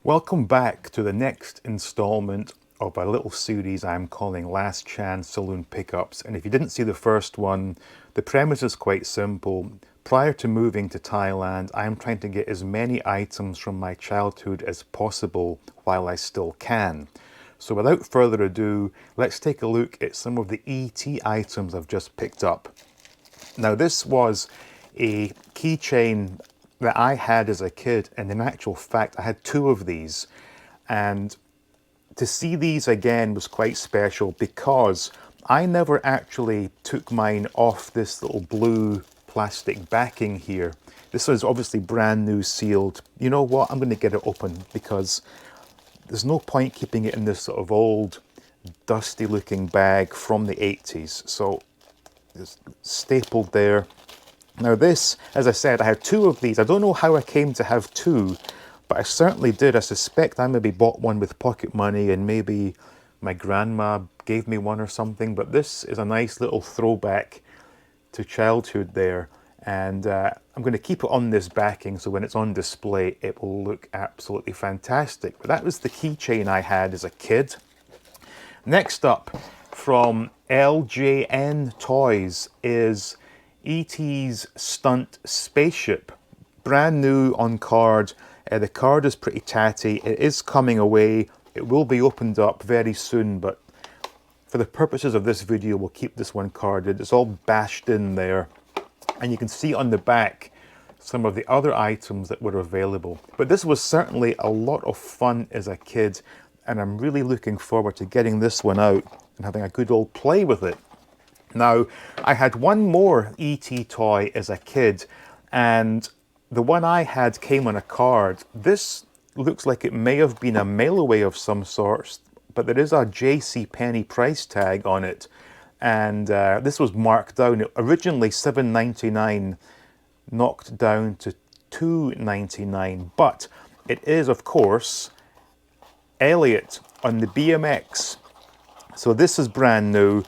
Welcome back to the next installment of a little series I'm calling Last Chance Saloon Pickups. And if you didn't see the first one, the premise is quite simple. Prior to moving to Thailand, I'm trying to get as many items from my childhood as possible while I still can. So without further ado, let's take a look at some of the ET items I've just picked up. Now this was a keychain that I had as a kid, and in actual fact I had two of these, and to see these again was quite special because I never actually took mine off this little blue plastic backing here. This was obviously brand new, sealed. You know what, I'm going to get it open because there's no point keeping it in this sort of old dusty looking bag from the 80s. So it's stapled there. Now this, as I said, I had two of these. I don't know how I came to have two, but I certainly did. I suspect I maybe bought one with pocket money and maybe my grandma gave me one or something. But this is a nice little throwback to childhood there. And I'm going to keep it on this backing so when it's on display, it will look absolutely fantastic. But that was the keychain I had as a kid. Next up from LJN Toys is E.T.'s Stunt Spaceship, brand new on card. The card is pretty tatty. It is coming away. It will be opened up very soon, but for the purposes of this video, we'll keep this one carded. It's all bashed in there, and you can see on the back some of the other items that were available. But this was certainly a lot of fun as a kid, and I'm really looking forward to getting this one out and having a good old play with it. Now, I had one more E.T. toy as a kid, and the one I had came on a card. This looks like it may have been a mail-away of some sort, but there is a JCPenney price tag on it, and this was marked down. Originally $7.99, knocked down to $2.99, but it is, of course, Elliot on the BMX. So this is brand new.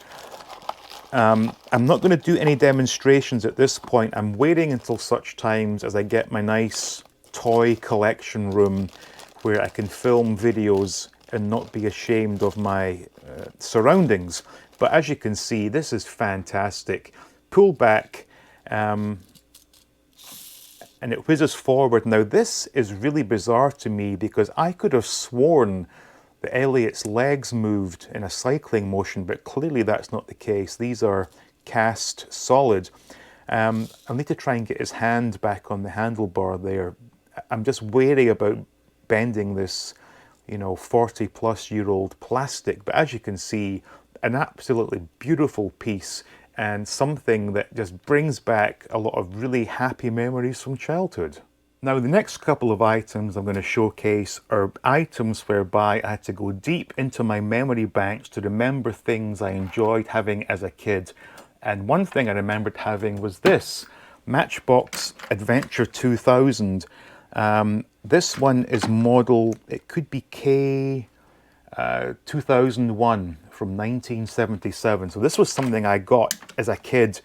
I'm not going to do any demonstrations at this point. I'm waiting until such times as I get my nice toy collection room where I can film videos and not be ashamed of my surroundings. But as you can see, this is fantastic. Pull back and it whizzes forward. Now this is really bizarre to me because I could have sworn that Elliot's legs moved in a cycling motion, but clearly that's not the case. These are cast solid. I'll need to try and get his hand back on the handlebar there. I'm just wary about bending this, 40-plus-year-old plastic. But as you can see, an absolutely beautiful piece and something that just brings back a lot of really happy memories from childhood. Now, the next couple of items I'm going to showcase are items whereby I had to go deep into my memory banks to remember things I enjoyed having as a kid. And one thing I remembered having was this, Matchbox Adventure 2000. This one is model, it could be K 2001 from 1977. So this was something I got as a kid,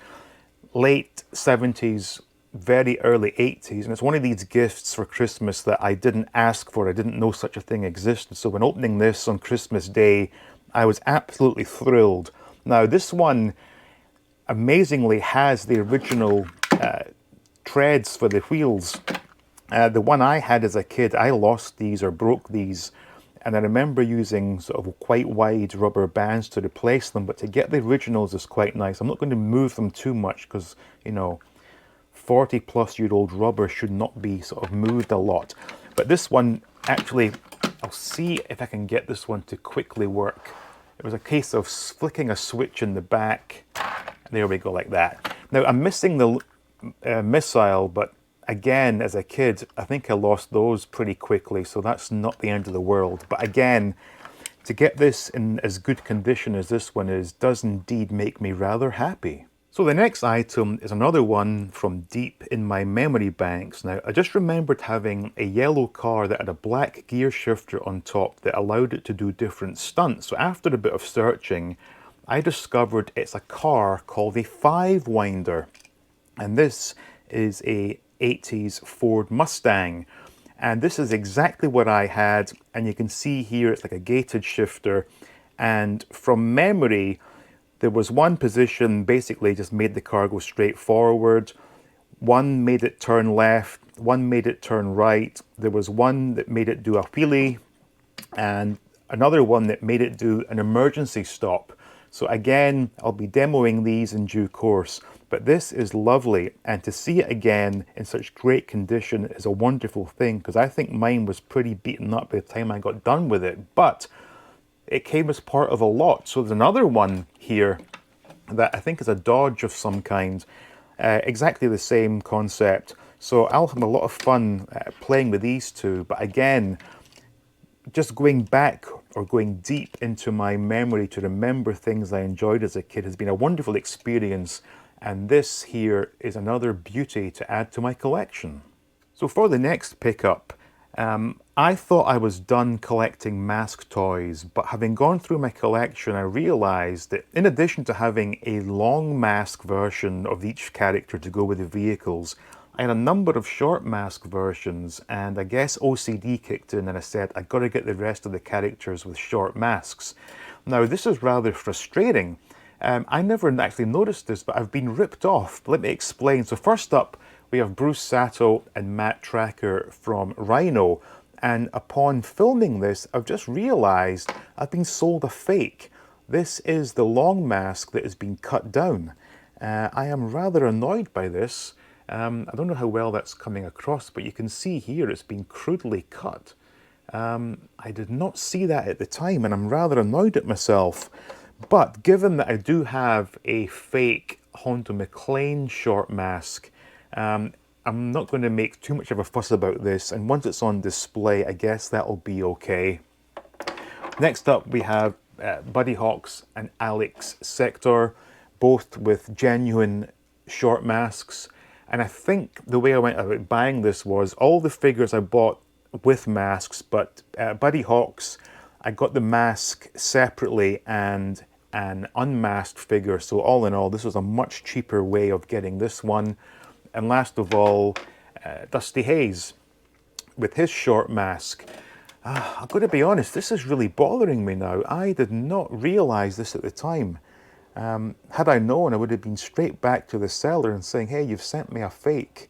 late 70s, very early 80s, and it's one of these gifts for Christmas that I didn't ask for. I didn't know such a thing existed. So when opening this on Christmas Day, I was absolutely thrilled. Now this one amazingly has the original treads for the wheels. The one I had as a kid, I lost these or broke these, and I remember using sort of quite wide rubber bands to replace them, but to get the originals is quite nice. I'm not going to move them too much because, 40-plus-year-old rubber should not be sort of moved a lot. But this one, actually, I'll see if I can get this one to quickly work. It was a case of flicking a switch in the back. There we go, like that. Now, I'm missing the missile, but again, as a kid, I think I lost those pretty quickly, so that's not the end of the world. But again, to get this in as good condition as this one is, does indeed make me rather happy. So the next item is another one from deep in my memory banks. Now, I just remembered having a yellow car that had a black gear shifter on top that allowed it to do different stunts. So after a bit of searching, I discovered it's a car called a Five Winder. And this is a 80s Ford Mustang. And this is exactly what I had. And you can see here, it's like a gated shifter. And from memory, there was one position basically just made the car go straight forward. One made it turn left, one made it turn right. There was one that made it do a wheelie, and another one that made it do an emergency stop. So again, I'll be demoing these in due course, but this is lovely, and to see it again in such great condition is a wonderful thing, because I think mine was pretty beaten up by the time I got done with it, but it came as part of a lot. So there's another one here that I think is a Dodge of some kind, exactly the same concept. So I'll have a lot of fun playing with these two, but again, just going back or going deep into my memory to remember things I enjoyed as a kid has been a wonderful experience, and this here is another beauty to add to my collection. So for the next pickup, I thought I was done collecting M.a.s.k toys, but having gone through my collection, I realized that in addition to having a long M.a.s.k version of each character to go with the vehicles, I had a number of short M.a.s.k versions, and I guess OCD kicked in and I said, I've got to get the rest of the characters with short masks. Now, this is rather frustrating. I never actually noticed this, but I've been ripped off. Let me explain. So first up, we have Bruce Sato and Matt Tracker from Rhino. And upon filming this, I've just realized I've been sold a fake. This is the long M.a.s.k that has been cut down. I am rather annoyed by this. I don't know how well that's coming across, but you can see here it's been crudely cut. I did not see that at the time, and I'm rather annoyed at myself. But given that I do have a fake Honda McLean short M.a.s.k, I'm not going to make too much of a fuss about this, and once it's on display, I guess that'll be okay. Next up, we have Buddy Hawks and Alex Sector, both with genuine short M.a.s.ks. And I think the way I went about buying this was all the figures I bought with M.a.s.ks, but Buddy Hawks, I got the M.a.s.k separately and an unmasked figure. So all in all, this was a much cheaper way of getting this one. And last of all, Dusty Hayes with his short M.a.s.k. I've got to be honest, this is really bothering me now. I did not realize this at the time. Had I known, I would have been straight back to the seller and saying, hey, you've sent me a fake.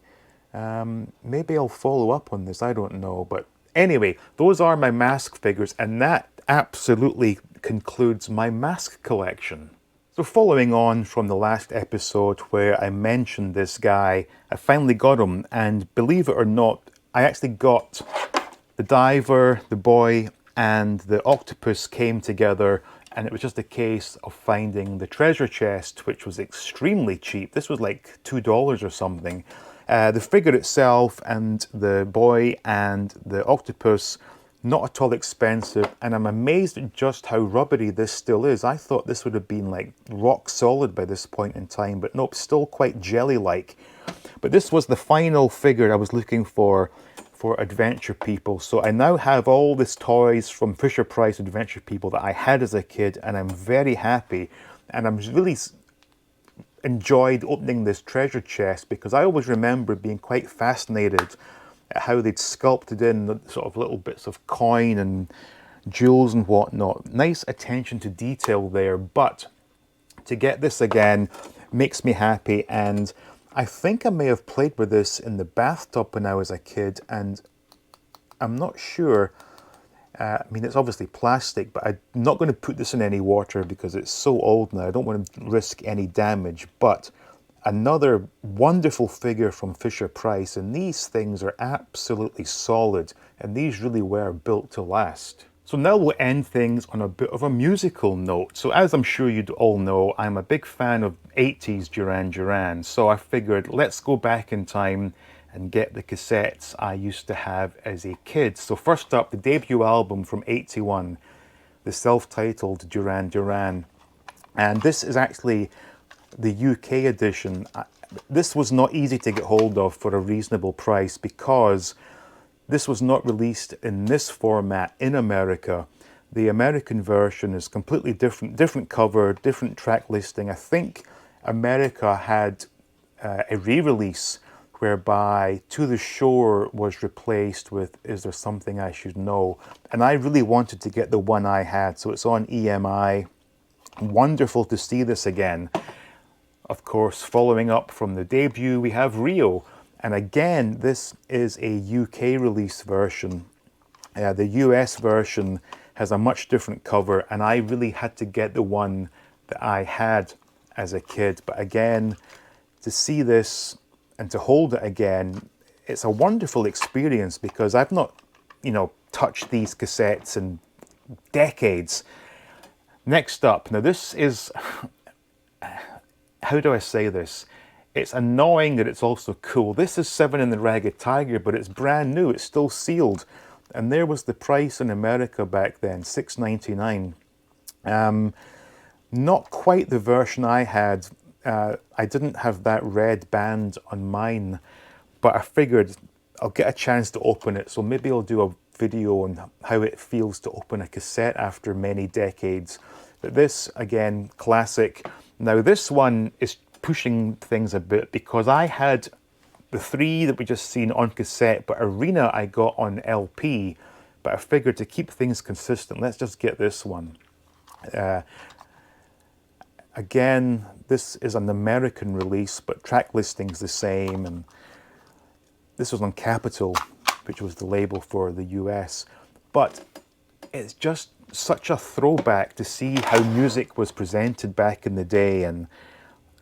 Maybe I'll follow up on this, I don't know. But anyway, those are my M.a.s.k figures, and that absolutely concludes my M.a.s.k collection. So following on from the last episode where I mentioned this guy, I finally got him, and believe it or not, I actually got the diver, the boy, and the octopus came together, and it was just a case of finding the treasure chest, which was extremely cheap. This was like $2 or something. The figure itself and the boy and the octopus, not at all expensive, and I'm amazed at just how rubbery this still is. I thought this would have been like rock solid by this point in time, but nope, still quite jelly-like. But this was the final figure I was looking for Adventure People. So I now have all these toys from Fisher-Price Adventure People that I had as a kid, and I'm very happy. And I'm really enjoyed opening this treasure chest, because I always remember being quite fascinated at how they'd sculpted in the sort of little bits of coin and jewels and whatnot. Nice attention to detail there, but to get this again makes me happy. And I think I may have played with this in the bathtub when I was a kid, and I'm not sure. I mean, it's obviously plastic, but I'm not going to put this in any water because it's so old now. I don't want to risk any damage, but another wonderful figure from Fisher-Price, and these things are absolutely solid, and these really were built to last. So now we'll end things on a bit of a musical note. So as I'm sure you all know, I'm a big fan of 80s Duran Duran, so I figured let's go back in time and get the cassettes I used to have as a kid. So first up, the debut album from '81, the self-titled Duran Duran. And this is actually the UK edition. This was not easy to get hold of for a reasonable price because this was not released in this format in America. The American version is completely different cover, different track listing. I think America had a re-release whereby To the Shore was replaced with Is There Something I Should Know? And I really wanted to get the one I had, so it's on EMI. Wonderful to see this again. Of course, following up from the debut, we have Rio. And again, this is a UK release version. The US version has a much different cover, and I really had to get the one that I had as a kid. But again, to see this and to hold it again, it's a wonderful experience because I've not, touched these cassettes in decades. Next up, now this is, how do I say this? It's annoying that it's also cool. This is 7 in the Ragged Tiger, but it's brand new. It's still sealed. And there was the price in America back then, $6.99. Not quite the version I had. I didn't have that red band on mine, but I figured I'll get a chance to open it. So maybe I'll do a video on how it feels to open a cassette after many decades. But this, again, classic. Now this one is pushing things a bit because I had the 3 that we just seen on cassette, but Arena I got on LP. But I figured to keep things consistent, let's just get this one. Again, this is an American release, but track listing's the same. And this was on Capitol, which was the label for the US. But it's just such a throwback to see how music was presented back in the day. And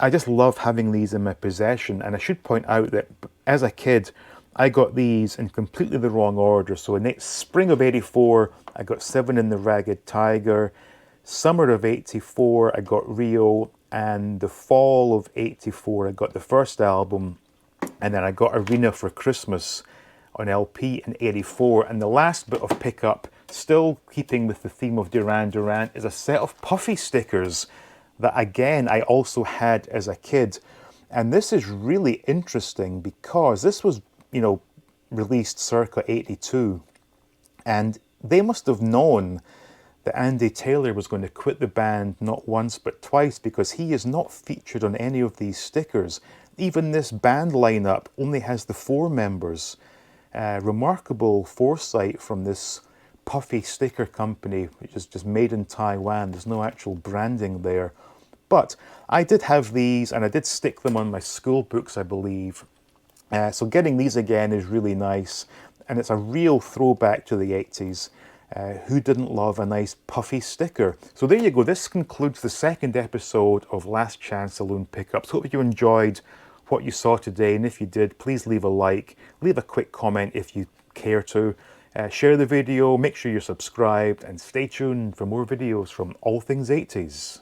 I just love having these in my possession. And I should point out that as a kid, I got these in completely the wrong order. So in spring of '84, I got 7 in the Ragged Tiger. Summer of '84, I got Rio. And the fall of '84, I got the first album. And then I got Arena for Christmas on LP in '84. And the last bit of pickup, still keeping with the theme of Duran Duran, is a set of puffy stickers that again I also had as a kid. And this is really interesting because this was, released circa '82, and they must have known that Andy Taylor was going to quit the band not once but twice, because he is not featured on any of these stickers. Even this band lineup only has the 4 members. Remarkable foresight from this puffy sticker company, which is just made in Taiwan. There's no actual branding there. But I did have these, and I did stick them on my school books, I believe. So getting these again is really nice, and it's a real throwback to the 80s. Who didn't love a nice puffy sticker? So there you go. This concludes the 2nd episode of Last Chance Saloon Pickups. Hope you enjoyed what you saw today, and if you did, please leave a like, leave a quick comment if you care to. Share the video, make sure you're subscribed, and stay tuned for more videos from All Things 80s.